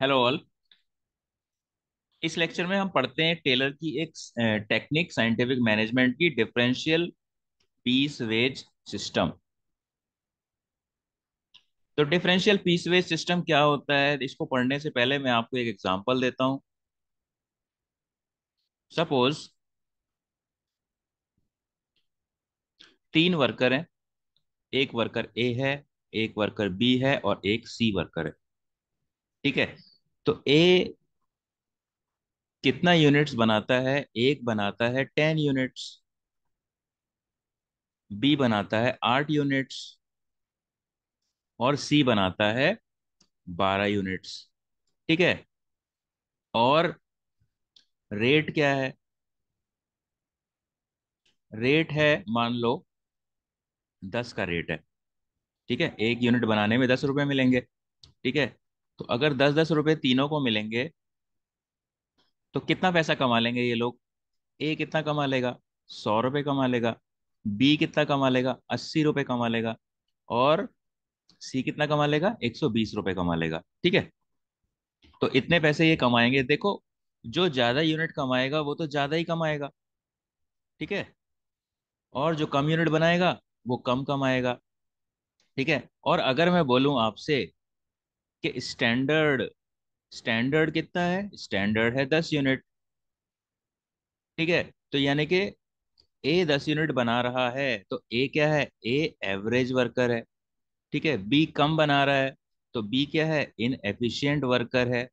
Hello all. इस lecture में हम पढ़ते हैं टेलर की एक टेक्निक साइंटिफिक मैनेजमेंट की डिफरेंशियल पीस वेज सिस्टम। तो डिफरेंशियल पीस वेज सिस्टम क्या होता है, इसको पढ़ने से पहले मैं आपको एक एग्जांपल देता हूं। सपोज तीन वर्कर हैं। एक वर्कर ए है, एक वर्कर बी है और एक सी वर्कर है। ठीक है। तो ए कितना यूनिट्स बनाता है? एक बनाता है 10 यूनिट्स। बी बनाता है 8 यूनिट्स और सी बनाता है 12 यूनिट्स। ठीक है। और रेट क्या है? रेट है, मान लो 10 का रेट है। ठीक है, एक यूनिट बनाने में 10 रुपए मिलेंगे। ठीक है। तो अगर 10-10 रुपए तीनों को मिलेंगे तो कितना पैसा कमा लेंगे ये लोग? ए कितना कमा लेगा? 100 रुपये कमा लेगा। बी कितना कमा लेगा? 80 रुपये कमा लेगा। और सी कितना कमा लेगा? 120 रुपये कमा लेगा। ठीक है। तो इतने पैसे ये कमाएंगे। देखो, जो ज्यादा यूनिट कमाएगा वो तो ज्यादा ही कमाएगा। ठीक है। और जो कम यूनिट बनाएगा वो कम कमाएगा। ठीक है। और अगर मैं बोलूं आपसे कि स्टैंडर्ड स्टैंडर्ड कितना है? स्टैंडर्ड है 10 यूनिट। ठीक है। तो यानी कि ए 10 यूनिट बना रहा है तो ए क्या है? ए एवरेज वर्कर है। ठीक है। बी कम बना रहा है तो बी क्या है? इन एफिशिएंट वर्कर है।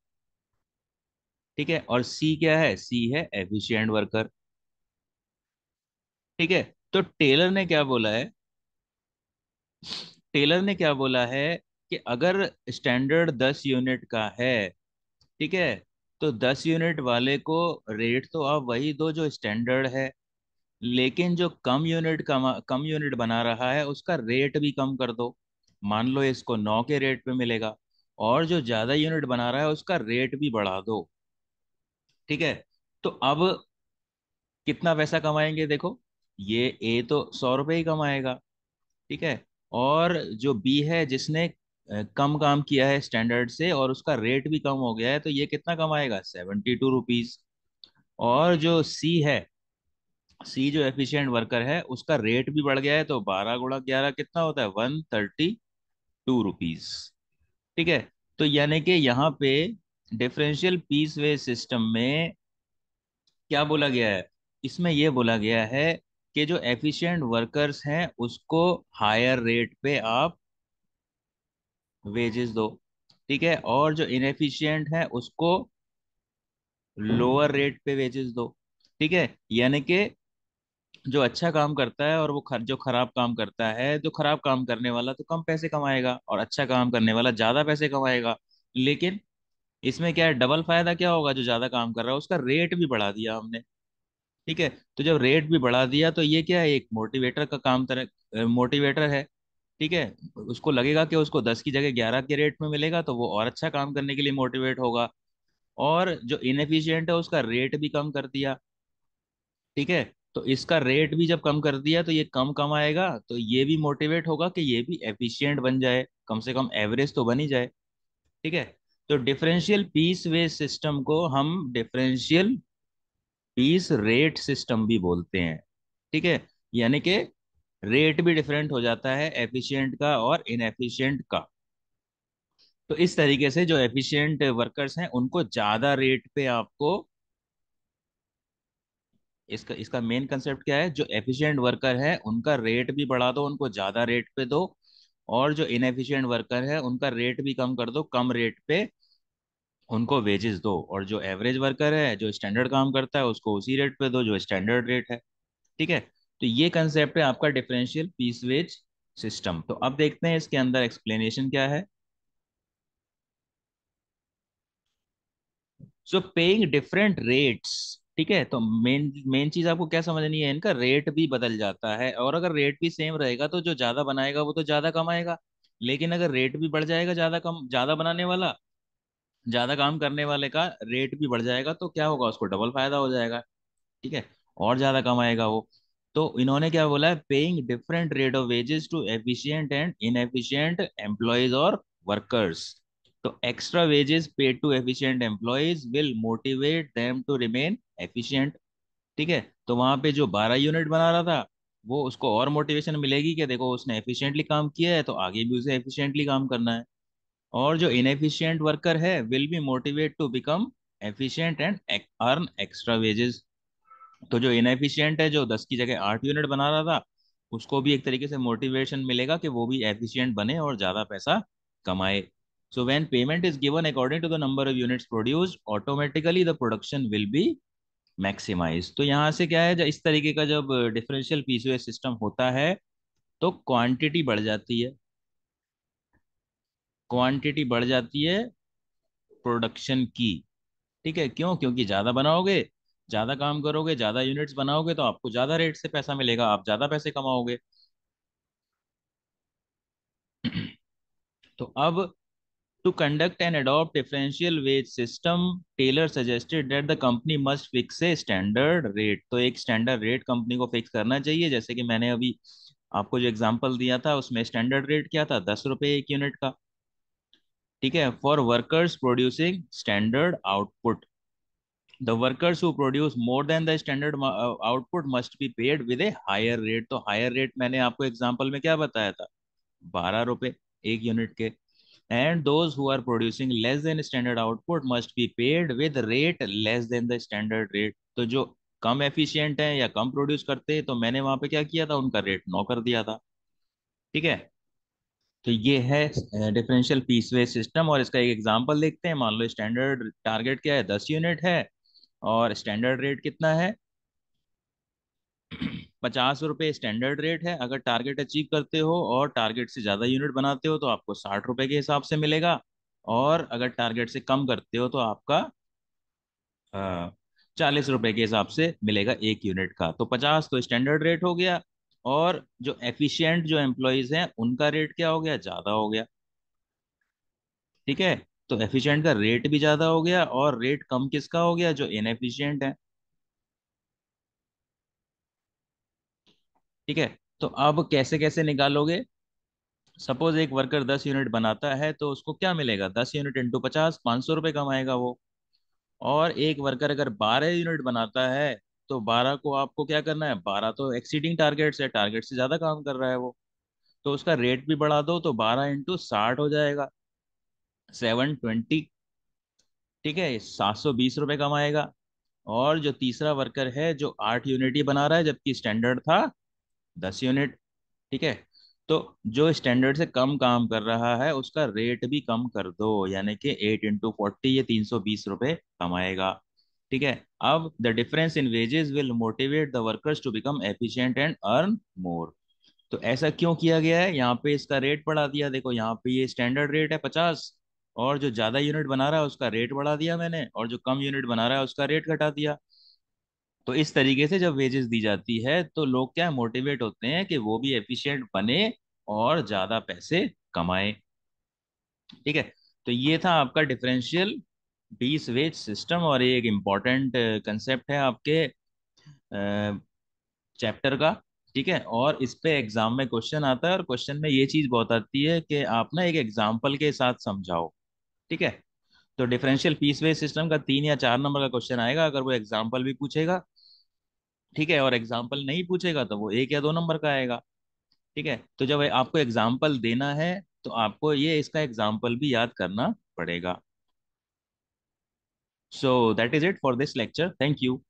ठीक है। और सी क्या है? सी है एफिशिएंट वर्कर। ठीक है। तो टेलर ने क्या बोला है कि अगर स्टैंडर्ड 10 यूनिट का है, ठीक है, तो 10 यूनिट वाले को रेट तो आप वही दो जो स्टैंडर्ड है, लेकिन जो कम यूनिट बना रहा है उसका रेट भी कम कर दो। मान लो इसको 9 के रेट पे मिलेगा और जो ज्यादा यूनिट बना रहा है उसका रेट भी बढ़ा दो। ठीक है। तो अब कितना पैसा कमाएंगे? देखो, ये ए तो 100 रुपये ही कमाएगा। ठीक है। और जो बी है जिसने कम काम किया है स्टैंडर्ड से और उसका रेट भी कम हो गया है, तो ये कितना कमाएगा? 72 रुपीज। और जो सी है, सी जो एफिशिएंट वर्कर है उसका रेट भी बढ़ गया है, तो 12 × 11 कितना होता है? 132 रुपीज। ठीक है। तो यानी कि यहाँ पे डिफरेंशियल पीस वे सिस्टम में क्या बोला गया है? इसमें यह बोला गया है कि जो एफिशिएंट वर्कर्स हैं उसको हायर रेट पे आप वेजेस दो। ठीक है। और जो इनएफिशिएंट है उसको लोअर रेट पे वेजेस दो। ठीक है। यानी कि जो अच्छा काम करता है और जो खराब काम करता है, जो खराब काम करने वाला तो कम पैसे कमाएगा और अच्छा काम करने वाला ज्यादा पैसे कमाएगा। लेकिन इसमें क्या है, डबल फायदा क्या होगा? जो ज्यादा काम कर रहा है उसका रेट भी बढ़ा दिया हमने। ठीक है। तो जब रेट भी बढ़ा दिया तो ये क्या है? एक मोटिवेटर का काम तरह मोटिवेटर है। ठीक है। उसको लगेगा कि उसको 10 की जगह 11 के रेट में मिलेगा तो वो और अच्छा काम करने के लिए मोटिवेट होगा। और जो इनएफिशिएंट है उसका रेट भी कम कर दिया। ठीक है। तो इसका रेट भी जब कम कर दिया तो ये कम कमाएगा, तो ये भी मोटिवेट होगा कि ये भी एफिशिएंट बन जाए, कम से कम एवरेज तो बन ही जाए। ठीक है। तो डिफरेंशियल पीस वेज सिस्टम को हम डिफरेंशियल पीस रेट सिस्टम भी बोलते हैं। ठीक है। यानी कि रेट भी डिफरेंट हो जाता है एफिशिएंट का और इनएफिशिएंट का। तो इस तरीके से जो एफिशिएंट वर्कर्स हैं उनको ज्यादा रेट पे आपको, इसका इसका मेन कंसेप्ट क्या है? जो एफिशिएंट वर्कर है उनका रेट भी बढ़ा दो, उनको ज्यादा रेट पे दो। और जो इनएफिशिएंट वर्कर है उनका रेट भी कम कर दो, कम रेट पे उनको वेजेस दो। और जो एवरेज वर्कर है, जो स्टैंडर्ड काम करता है, उसको उसी रेट पे दो जो स्टैंडर्ड रेट है। ठीक है। तो ये कंसेप्ट है आपका डिफरेंशियल पीस वेज सिस्टम। तो अब देखते हैं इसके अंदर एक्सप्लेनेशन क्या है। सो पेइंग डिफरेंट रेट्स। ठीक है। तो मेन मेन चीज आपको क्या समझनी है, इनका रेट भी बदल जाता है। और अगर रेट भी सेम रहेगा तो जो ज्यादा बनाएगा वो तो ज्यादा कमाएगा। लेकिन अगर रेट भी बढ़ जाएगा, ज्यादा बनाने वाला, ज्यादा काम करने वाले का रेट भी बढ़ जाएगा तो क्या होगा? उसको डबल फायदा हो जाएगा। ठीक है। और ज्यादा कमाएगा वो। तो इन्होंने क्या बोला है? Paying different rate of wages to efficient and inefficient employees और वर्कर्स तो extra wages paid to efficient employees will motivate them to remain efficient. ठीक है, तो वहां पे जो 12 यूनिट बना रहा था, वो उसको और मोटिवेशन मिलेगी कि देखो उसने एफिशिएंटली काम किया है, तो आगे भी उसे एफिशिएंटली काम करना है। और जो इनएफिशिएंट वर्कर है will be motivate to become efficient and earn extra wages. तो जो इनएफिशिएंट है, जो 10 की जगह 8 यूनिट बना रहा था, उसको भी एक तरीके से मोटिवेशन मिलेगा कि वो भी एफिशिएंट बने और ज्यादा पैसा कमाए। So when payment is given according to the number of units produced, automatically the production will be maximise. तो यहाँ से क्या है, जब इस तरीके का जब डिफरेंशियल पीसीओएस सिस्टम होता है, तो क्वांटिटी बढ़ जाती है। क्वांटिटी बढ़ जाती है प्रोडक्शन की। ठीक है, क्यों? क्योंकि ज्यादा बनाओगे, ज्यादा काम करोगे, ज्यादा यूनिट्स बनाओगे, तो आपको ज्यादा रेट से पैसा मिलेगा, आप ज्यादा पैसे कमाओगे। तो अब, to conduct and adopt differential wage system, Taylor suggested that the company must fix a standard rate. तो एक स्टैंडर्ड रेट कंपनी को फिक्स करना चाहिए, जैसे कि मैंने अभी आपको जो एग्जांपल दिया था, उसमें स्टैंडर्ड रेट क्या था, 10 रुपए एक यूनिट का। ठीक है, for workers producing standard output, the workers who produce more than the standard output must be paid with a higher rate. तो हायर रेट मैंने आपको एग्जांपल में क्या बताया था, 12 रुपए एक यूनिट के। And those who are producing less than standard output must be paid with rate less than the standard rate. तो जो कम एफिशिएंट है या कम प्रोड्यूस करते हैं, तो मैंने वहां पे क्या किया था, उनका रेट 9 कर दिया था। ठीक है, तो ये है डिफरेंशियल पीसवेज सिस्टम। और इसका एक एग्जांपल देखते हैं। मान लो स्टैंडर्ड टारगेट क्या है, 10 यूनिट है, और स्टैंडर्ड रेट कितना है, 50 रुपये स्टैंडर्ड रेट है। अगर टारगेट अचीव करते हो और टारगेट से ज्यादा यूनिट बनाते हो, तो आपको 60 रुपए के हिसाब से मिलेगा। और अगर टारगेट से कम करते हो, तो आपका 40 रुपए के हिसाब से मिलेगा एक यूनिट का। तो 50 तो स्टैंडर्ड रेट हो गया, और जो एफिशिएंट जो एम्प्लॉयज हैं उनका रेट क्या हो गया, ज्यादा हो गया। ठीक है, तो एफिशिएंट का रेट भी ज्यादा हो गया, और रेट कम किसका हो गया, जो इनएफिशिएंट है। ठीक है, तो अब कैसे कैसे निकालोगे। सपोज एक वर्कर 10 यूनिट बनाता है, तो उसको क्या मिलेगा, 10 यूनिट इंटू 50, 500 रुपये कमाएगा वो। और एक वर्कर अगर 12 यूनिट बनाता है, तो 12 को आपको क्या करना है, 12 तो एक्सीडिंग टारगेट है, टारगेट से ज्यादा काम कर रहा है वो, तो उसका रेट भी बढ़ा दो, तो 12 इंटू 60 हो जाएगा, 720। ठीक है, 720 रुपये कमाएगा। और जो तीसरा वर्कर है, जो 8 यूनिट ही बना रहा है, जबकि स्टैंडर्ड था 10 यूनिट। ठीक है, तो जो स्टैंडर्ड से कम काम कर रहा है, उसका रेट भी कम कर दो, यानी कि 8 इंटू 40, ये 320 रुपये कमाएगा। ठीक है, अब the difference in wages will motivate the workers to become efficient and earn more. तो ऐसा क्यों किया गया है, यहाँ पे इसका रेट बढ़ा दिया। देखो यहाँ पे ये स्टैंडर्ड रेट है 50, और जो ज्यादा यूनिट बना रहा है उसका रेट बढ़ा दिया मैंने, और जो कम यूनिट बना रहा है उसका रेट घटा दिया। तो इस तरीके से जब वेजेस दी जाती है, तो लोग क्या मोटिवेट होते हैं कि वो भी एफिशिएंट बने और ज्यादा पैसे कमाए। ठीक है, तो ये था आपका डिफरेंशियल बीस वेज सिस्टम, और ये एक इम्पॉर्टेंट कंसेप्ट है आपके चैप्टर का। ठीक है, और इस पे एग्जाम में क्वेश्चन आता है, और क्वेश्चन में ये चीज बहुत आती है कि आप ना एक एग्जाम्पल के साथ समझाओ। ठीक है, तो डिफरेंशियल पीस वेज सिस्टम का 3 या 4 नंबर का क्वेश्चन आएगा, अगर वो एग्जाम्पल भी पूछेगा। ठीक है, और एग्जाम्पल नहीं पूछेगा, तो वो 1 या 2 नंबर का आएगा। ठीक है, तो जब आपको एग्जाम्पल देना है, तो आपको ये इसका एग्जाम्पल भी याद करना पड़ेगा। So that is it for this lecture, thank you.